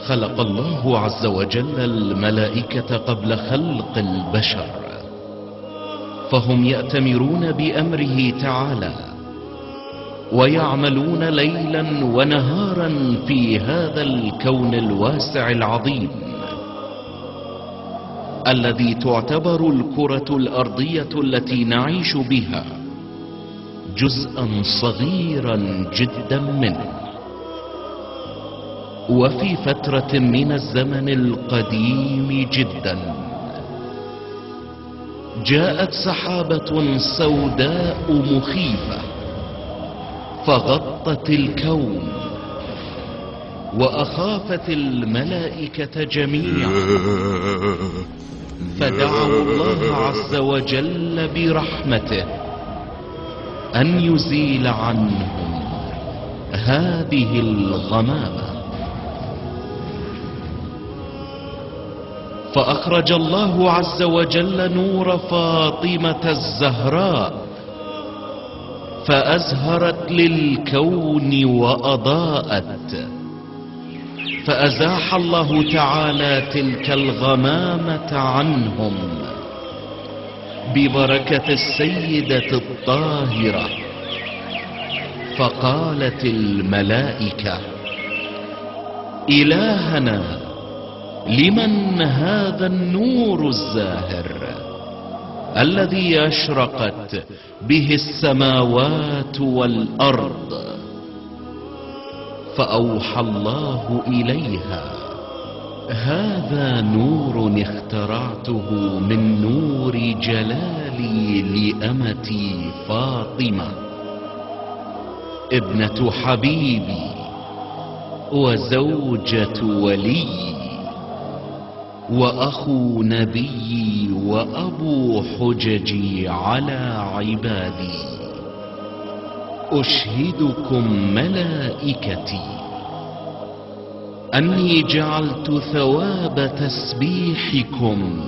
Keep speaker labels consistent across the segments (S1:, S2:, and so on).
S1: خلق الله عز وجل الملائكة قبل خلق البشر، فهم يأتمرون بأمره تعالى ويعملون ليلا ونهارا في هذا الكون الواسع العظيم الذي تعتبر الكرة الأرضية التي نعيش بها جزءا صغيرا جدا منه. وفي فترة من الزمن القديم جدا جاءت سحابة سوداء مخيفة فغطت الكون، وأخافت الملائكة جميعا، فدعوا الله عز وجل برحمته أن يزيل عنهم هذه الغمامة. فأخرج الله عز وجل نور فاطمة الزهراء فأزهرت للكون وأضاءت، فأزاح الله تعالى تلك الغمامة عنهم ببركة السيدة الطاهرة. فقالت الملائكة: إلهنا، لمن هذا النور الزاهر الذي أشرقت به السماوات والأرض؟ فأوحى الله إليها: هذا نور اخترعته من نور جلالي لأمتي فاطمة ابنة حبيبي وزوجة ولي وأخو نبيي وأبو حججي على عبادي. أشهدكم ملائكتي أني جعلت ثواب تسبيحكم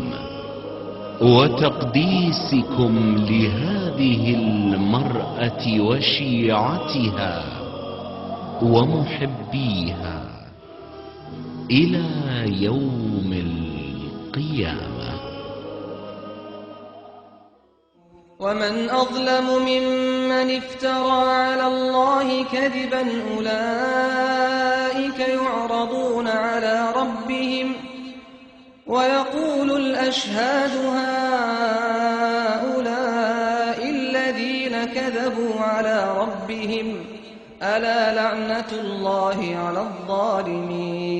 S1: وتقديسكم لهذه المرأة وشيعتها ومحبيها إلى يوم القيامة.
S2: ومن أظلم ممن افترى على الله كذبا، أولئك يعرضون على ربهم ويقول الأشهاد هؤلاء الذين كذبوا على ربهم، ألا لعنة الله على الظالمين.